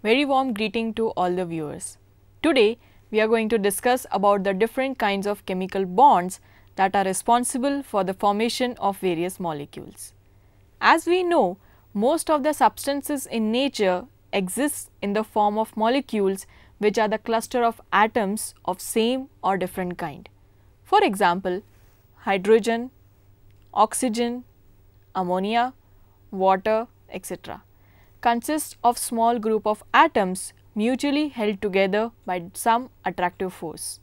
Very warm greeting to all the viewers. Today we are going to discuss about the different kinds of chemical bonds that are responsible for the formation of various molecules. As we know, most of the substances in nature exist in the form of molecules which are the cluster of atoms of same or different kind. For example, hydrogen, oxygen, ammonia, water, etc. consist of small group of atoms mutually held together by some attractive force.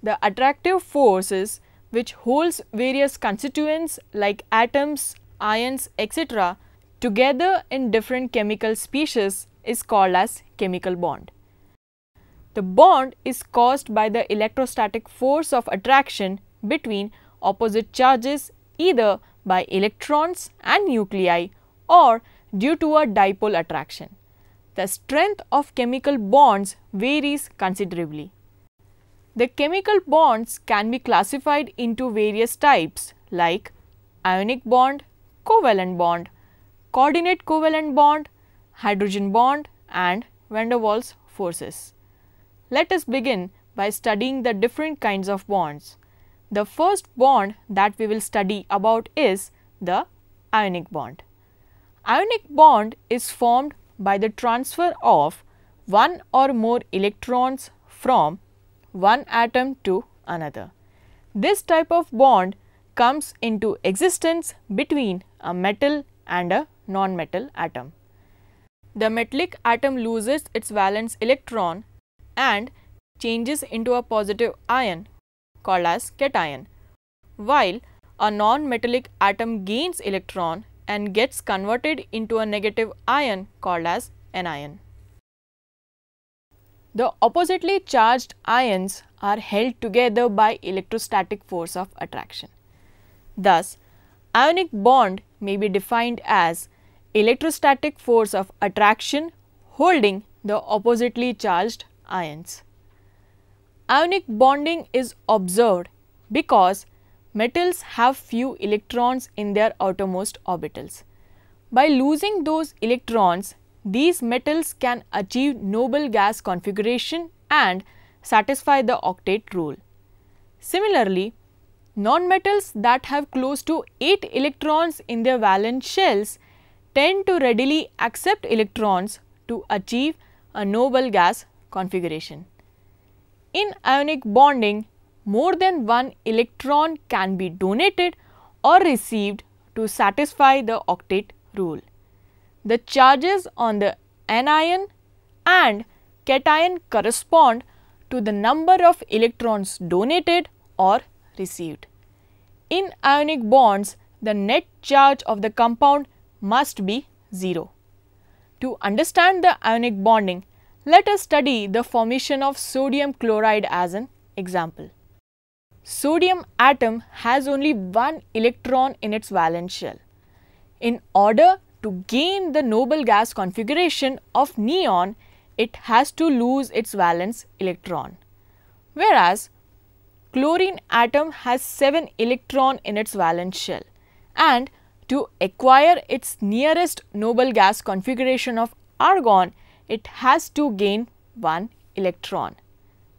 The attractive forces which holds various constituents like atoms, ions, etc. together in different chemical species is called as chemical bond. The bond is caused by the electrostatic force of attraction between opposite charges either by electrons and nuclei or due to a dipole attraction. The strength of chemical bonds varies considerably. The chemical bonds can be classified into various types like ionic bond, covalent bond, coordinate covalent bond, hydrogen bond and van der Waals forces. Let us begin by studying the different kinds of bonds. The first bond that we will study about is the ionic bond. Ionic bond is formed by the transfer of one or more electrons from one atom to another. This type of bond comes into existence between a metal and a non-metal atom. The metallic atom loses its valence electron and changes into a positive ion called as cation, while a non-metallic atom gains electron and gets converted into a negative ion called as anion. The oppositely charged ions are held together by electrostatic force of attraction. Thus, ionic bond may be defined as electrostatic force of attraction holding the oppositely charged ions. Ionic bonding is observed because metals have few electrons in their outermost orbitals. By losing those electrons, these metals can achieve noble gas configuration and satisfy the octet rule. Similarly, nonmetals that have close to 8 electrons in their valence shells tend to readily accept electrons to achieve a noble gas configuration. In ionic bonding, more than one electron can be donated or received to satisfy the octet rule. The charges on the anion and cation correspond to the number of electrons donated or received. In ionic bonds, the net charge of the compound must be 0. To understand the ionic bonding, let us study the formation of sodium chloride as an example. Sodium atom has only one electron in its valence shell. In order to gain the noble gas configuration of neon, it has to lose its valence electron. Whereas, chlorine atom has 7 electron in its valence shell, and to acquire its nearest noble gas configuration of argon, it has to gain 1 electron.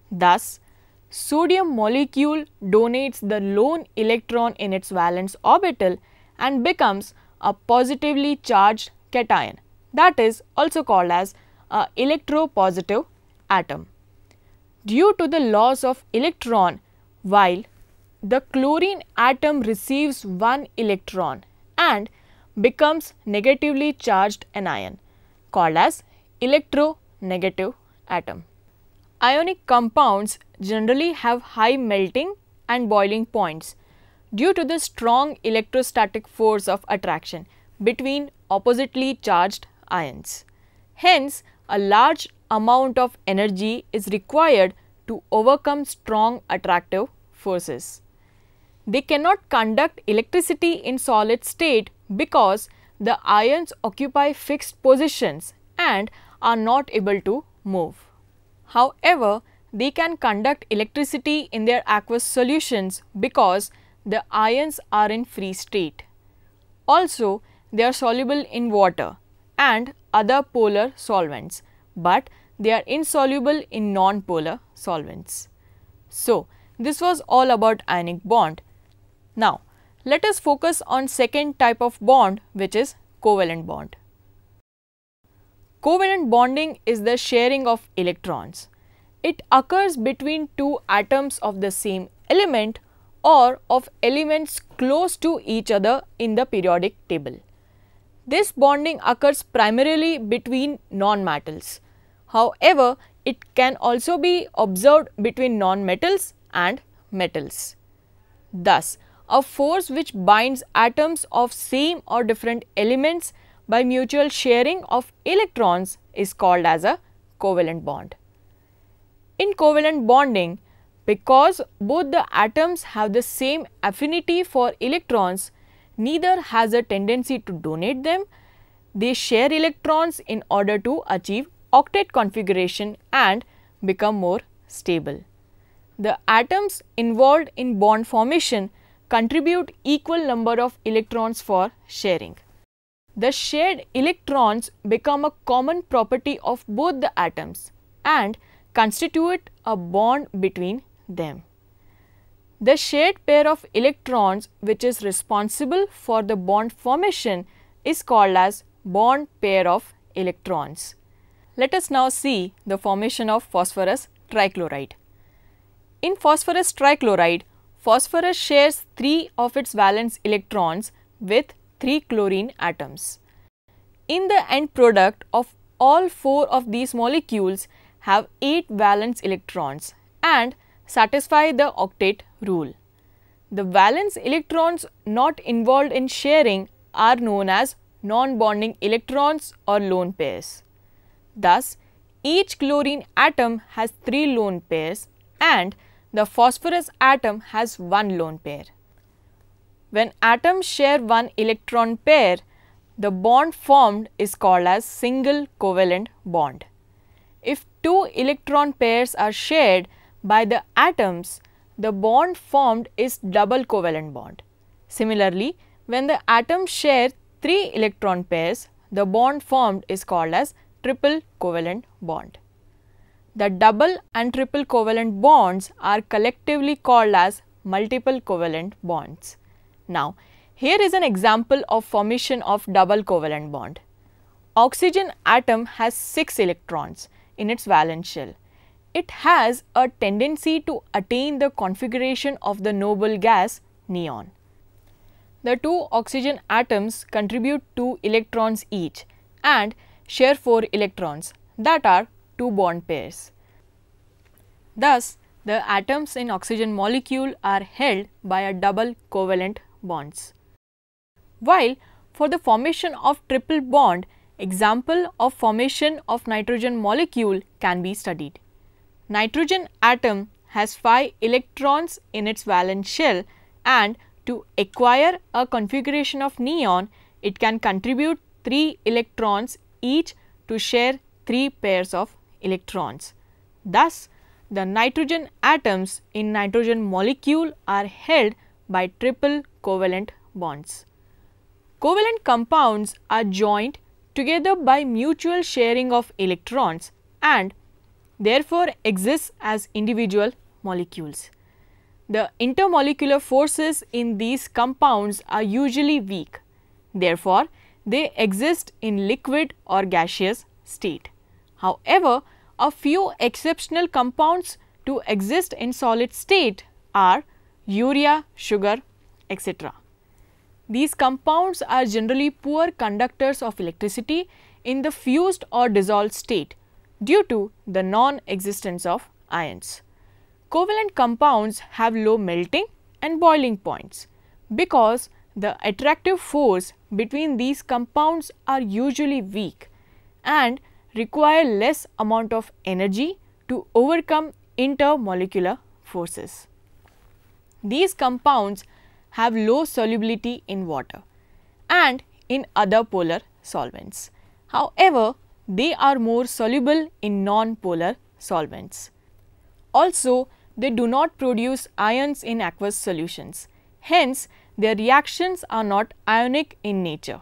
Thus, sodium molecule donates the lone electron in its valence orbital and becomes a positively charged cation, that is also called as a electropositive atom. Due to the loss of electron, while the chlorine atom receives 1 electron and becomes negatively charged anion called as electronegative atom. Ionic compounds generally have high melting and boiling points due to the strong electrostatic force of attraction between oppositely charged ions. Hence, a large amount of energy is required to overcome strong attractive forces. They cannot conduct electricity in solid state because the ions occupy fixed positions and are not able to move. However, they can conduct electricity in their aqueous solutions because the ions are in free state. Also, they are soluble in water and other polar solvents, but they are insoluble in non-polar solvents. So, this was all about ionic bond. Now, let us focus on second type of bond, which is covalent bond. Covalent bonding is the sharing of electrons. It occurs between two atoms of the same element or of elements close to each other in the periodic table. This bonding occurs primarily between non-metals. However, it can also be observed between non-metals and metals. Thus, a force which binds atoms of same or different elements by mutual sharing of electrons is called as a covalent bond. In covalent bonding, because both the atoms have the same affinity for electrons, neither has a tendency to donate them. They share electrons in order to achieve octet configuration and become more stable. The atoms involved in bond formation contribute equal number of electrons for sharing. The shared electrons become a common property of both the atoms and constitute a bond between them. The shared pair of electrons which is responsible for the bond formation is called as bond pair of electrons. Let us now see the formation of phosphorus trichloride. In phosphorus trichloride, phosphorus shares 3 of its valence electrons with 3 chlorine atoms. In the end product of all 4 of these molecules have 8 valence electrons and satisfy the octet rule. The valence electrons not involved in sharing are known as non-bonding electrons or lone pairs. Thus, each chlorine atom has 3 lone pairs and the phosphorus atom has 1 lone pair. When atoms share 1 electron pair, the bond formed is called as single covalent bond. If 2 electron pairs are shared by the atoms, the bond formed is double covalent bond. Similarly, when the atoms share 3 electron pairs, the bond formed is called as triple covalent bond. The double and triple covalent bonds are collectively called as multiple covalent bonds. Now, here is an example of formation of double covalent bond. Oxygen atom has 6 electrons in its valence shell. It has a tendency to attain the configuration of the noble gas neon. The 2 oxygen atoms contribute 2 electrons each and share 4 electrons, that are 2 bond pairs. Thus, the atoms in oxygen molecule are held by a double covalent bonds. While for the formation of triple bond, example of formation of nitrogen molecule can be studied. Nitrogen atom has 5 electrons in its valence shell and to acquire a configuration of neon, it can contribute 3 electrons each to share 3 pairs of electrons. Thus, the nitrogen atoms in nitrogen molecule are held by triple covalent bonds. Covalent compounds are joined together by mutual sharing of electrons and therefore exist as individual molecules. The intermolecular forces in these compounds are usually weak. Therefore, they exist in liquid or gaseous state. However, a few exceptional compounds to exist in solid state are urea, sugar, etc. These compounds are generally poor conductors of electricity in the fused or dissolved state due to the non-existence of ions. Covalent compounds have low melting and boiling points because the attractive force between these compounds are usually weak and require less amount of energy to overcome intermolecular forces. These compounds have low solubility in water and in other polar solvents. However, they are more soluble in non-polar solvents. Also, they do not produce ions in aqueous solutions. Hence, their reactions are not ionic in nature.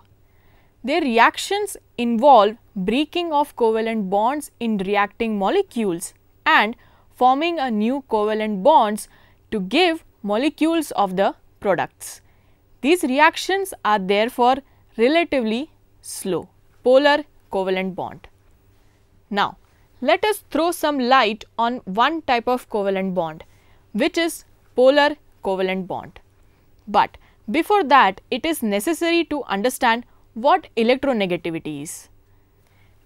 Their reactions involve breaking of covalent bonds in reacting molecules and forming a new covalent bonds to give molecules of the products. These reactions are therefore relatively slow. Polar covalent bond. Now, let us throw some light on one type of covalent bond, which is polar covalent bond. But before that, it is necessary to understand what electronegativity is.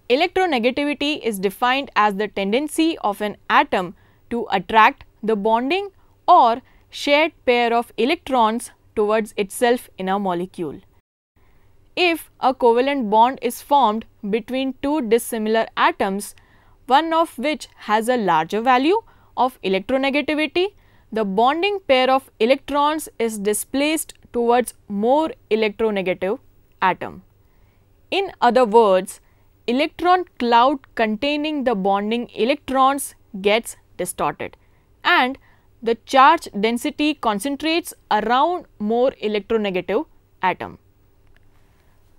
Electronegativity is defined as the tendency of an atom to attract the bonding or shared pair of electrons towards itself in a molecule. If a covalent bond is formed between two dissimilar atoms, one of which has a larger value of electronegativity, the bonding pair of electrons is displaced towards more electronegative atom. In other words, electron cloud containing the bonding electrons gets distorted and the charge density concentrates around more electronegative atom.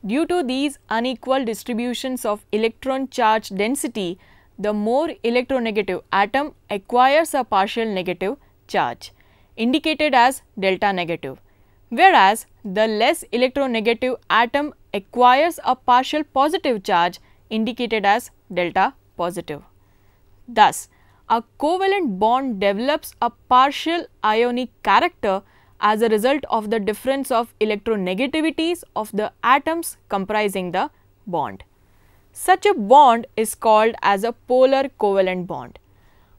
Due to these unequal distributions of electron charge density, the more electronegative atom acquires a partial negative charge, indicated as delta negative, whereas the less electronegative atom acquires a partial positive charge, indicated as delta positive. Thus, a covalent bond develops a partial ionic character as a result of the difference of electronegativities of the atoms comprising the bond. Such a bond is called as a polar covalent bond.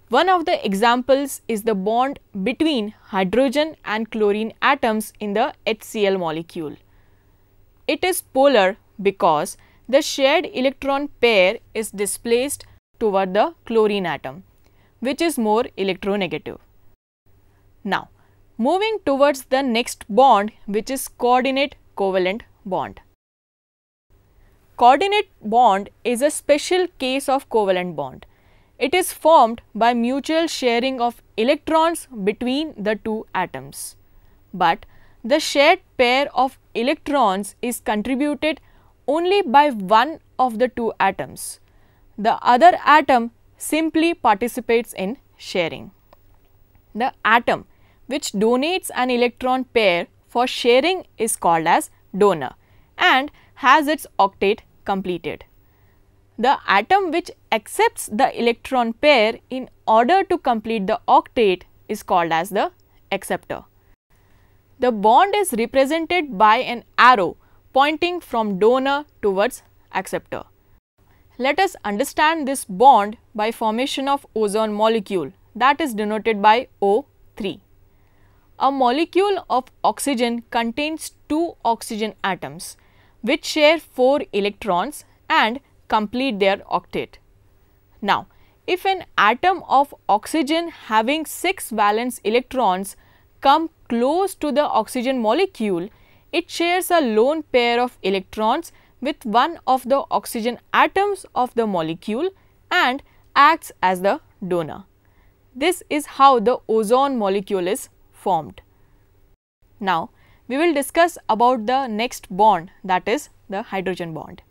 One of the examples is the bond between hydrogen and chlorine atoms in the HCl molecule. It is polar because the shared electron pair is displaced toward the chlorine atom, which is more electronegative. Now, moving towards the next bond, which is coordinate covalent bond. Coordinate bond is a special case of covalent bond. It is formed by mutual sharing of electrons between the two atoms. But the shared pair of electrons is contributed only by one of the two atoms. The other atom simply participates in sharing. The atom which donates an electron pair for sharing is called as donor and has its octet completed. The atom which accepts the electron pair in order to complete the octet is called as the acceptor. The bond is represented by an arrow pointing from donor towards acceptor. Let us understand this bond by formation of ozone molecule, that is denoted by O3. A molecule of oxygen contains two oxygen atoms which share 4 electrons and complete their octet. Now, if an atom of oxygen having 6 valence electrons come close to the oxygen molecule, it shares a lone pair of electrons with one of the oxygen atoms of the molecule and acts as the donor. This is how the ozone molecule is formed. Now, we will discuss about the next bond, that is the hydrogen bond.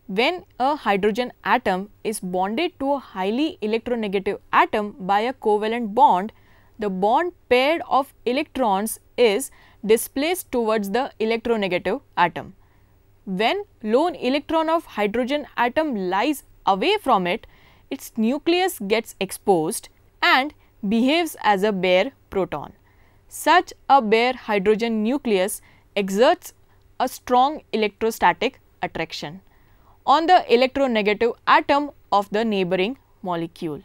When a hydrogen atom is bonded to a highly electronegative atom by a covalent bond, the bond paired of electrons is displaced towards the electronegative atom. When lone electron of hydrogen atom lies away from it, its nucleus gets exposed and behaves as a bare proton. Such a bare hydrogen nucleus exerts a strong electrostatic attraction on the electronegative atom of the neighboring molecule.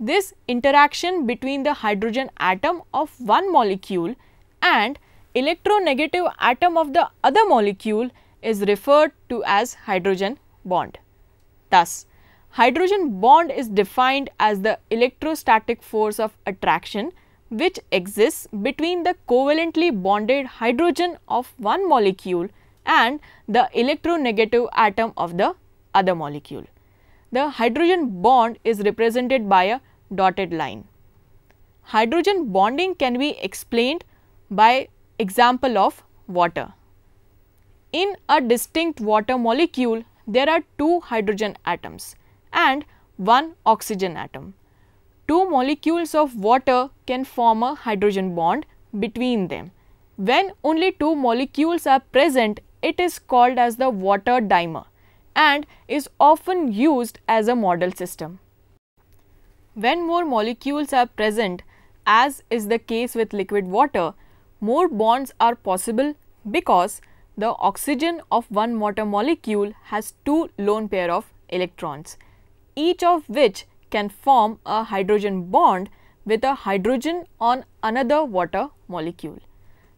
This interaction between the hydrogen atom of one molecule and electronegative atom of the other molecule is referred to as hydrogen bond. Thus, hydrogen bond is defined as the electrostatic force of attraction which exists between the covalently bonded hydrogen of one molecule and the electronegative atom of the other molecule. The hydrogen bond is represented by a dotted line. Hydrogen bonding can be explained by example of water. In a distinct water molecule, there are 2 hydrogen atoms and 1 oxygen atom. 2 molecules of water can form a hydrogen bond between them. When only 2 molecules are present, it is called as the water dimer and is often used as a model system. When more molecules are present, as is the case with liquid water, more bonds are possible because the oxygen of one water molecule has 2 lone pair of electrons, each of which can form a hydrogen bond with a hydrogen on another water molecule.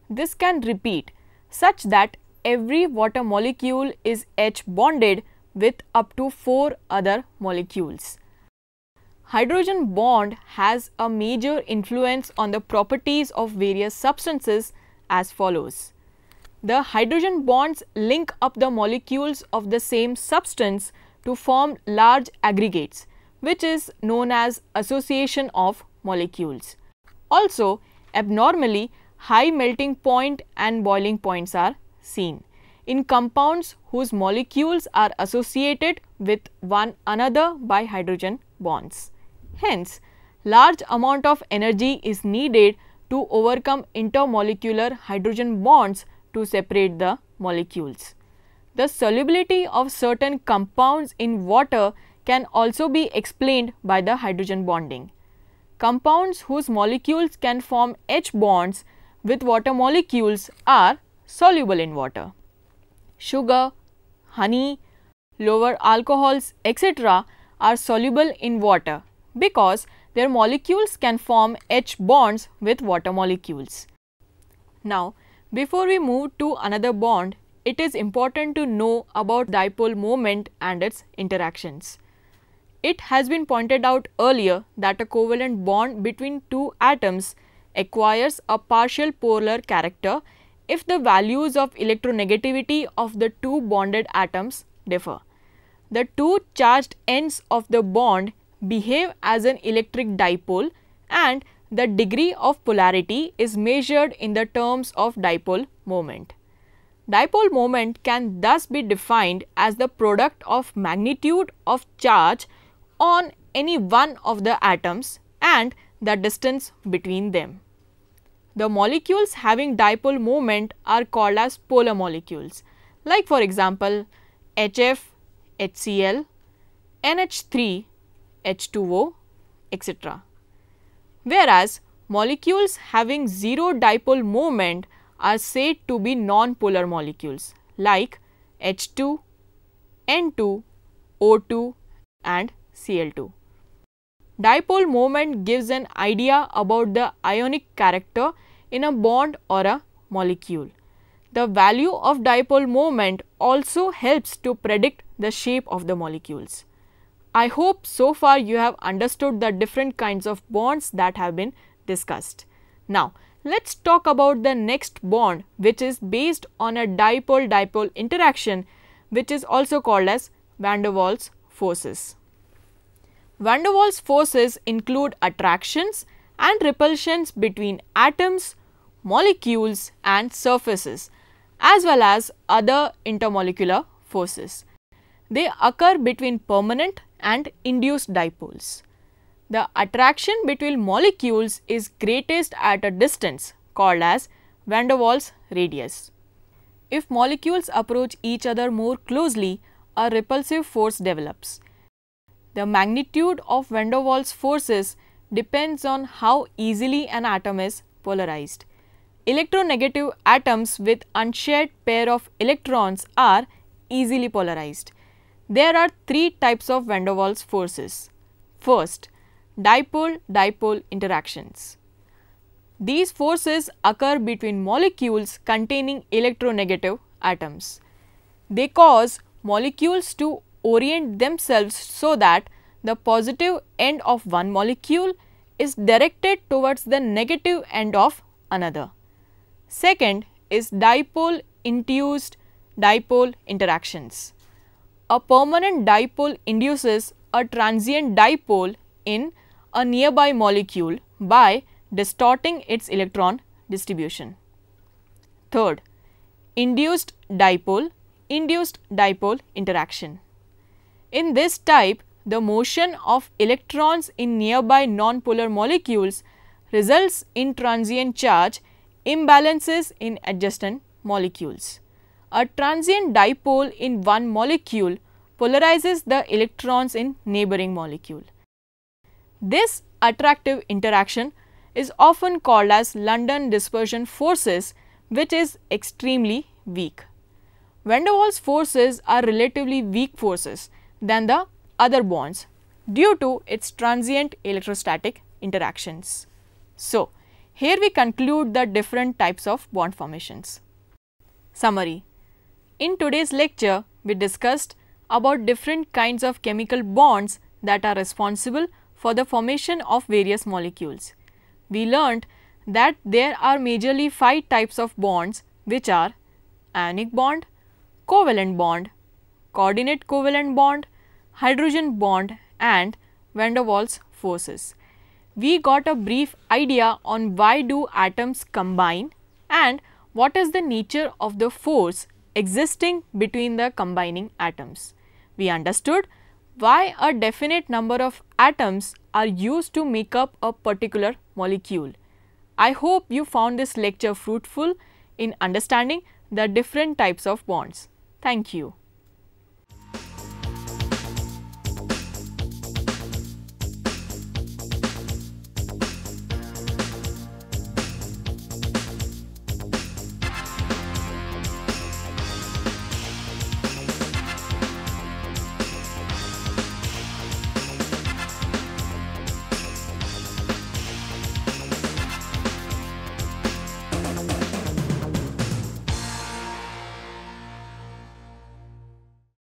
This can repeat such that every water molecule is H bonded with up to 4 other molecules. Hydrogen bond has a major influence on the properties of various substances as follows. The hydrogen bonds link up the molecules of the same substance to form large aggregates, which is known as association of molecules. Also, abnormally high melting point and boiling points are seen in compounds whose molecules are associated with one another by hydrogen bonds. Hence, large amount of energy is needed to overcome intermolecular hydrogen bonds to separate the molecules. The solubility of certain compounds in water can also be explained by the hydrogen bonding. Compounds whose molecules can form H bonds with water molecules are soluble in water. Sugar, honey, lower alcohols, etc. are soluble in water because their molecules can form H bonds with water molecules. Now, before we move to another bond, it is important to know about dipole moment and its interactions. It has been pointed out earlier that a covalent bond between 2 atoms acquires a partial polar character if the values of electronegativity of the 2 bonded atoms differ. The 2 charged ends of the bond behave as an electric dipole and the degree of polarity is measured in the terms of dipole moment. Dipole moment can thus be defined as the product of magnitude of charge on any one of the atoms and the distance between them. The molecules having dipole moment are called as polar molecules, like for example HF, HCl, NH3, H2O, etc. Whereas molecules having zero dipole moment are said to be non-polar molecules like H2, N2, O2 and Cl2. Dipole moment gives an idea about the ionic character in a bond or a molecule. The value of dipole moment also helps to predict the shape of the molecules. I hope so far you have understood the different kinds of bonds that have been discussed. Now, let us talk about the next bond, which is based on a dipole-dipole interaction, which is also called as van der Waals forces. Van der Waals forces include attractions and repulsions between atoms, molecules and surfaces, as well as other intermolecular forces. They occur between permanent and induced dipoles. The attraction between molecules is greatest at a distance called as van der Waals radius. If molecules approach each other more closely, a repulsive force develops. The magnitude of van der Waals forces depends on how easily an atom is polarized. Electronegative atoms with unshared pair of electrons are easily polarized. There are 3 types of van der Waals forces. First, dipole-dipole interactions. These forces occur between molecules containing electronegative atoms. They cause molecules to orient themselves so that the positive end of one molecule is directed towards the negative end of another. Second is dipole-induced dipole interactions. a permanent dipole induces a transient dipole in a nearby molecule by distorting its electron distribution. Third, induced dipole interaction. In this type, the motion of electrons in nearby nonpolar molecules results in transient charge imbalances in adjacent molecules. A transient dipole in one molecule polarizes the electrons in neighboring molecule. This attractive interaction is often called as London dispersion forces, which is extremely weak. Van der Waals forces are relatively weak forces than the other bonds due to its transient electrostatic interactions. So, here we conclude the different types of bond formations. Summary. In today's lecture, we discussed about different kinds of chemical bonds that are responsible for the formation of various molecules. We learnt that there are majorly 5 types of bonds, which are ionic bond, covalent bond, coordinate covalent bond, hydrogen bond and van der Waals forces. We got a brief idea on why do atoms combine and what is the nature of the force existing between the combining atoms. We understood why a definite number of atoms are used to make up a particular molecule. I hope you found this lecture fruitful in understanding the different types of bonds. Thank you.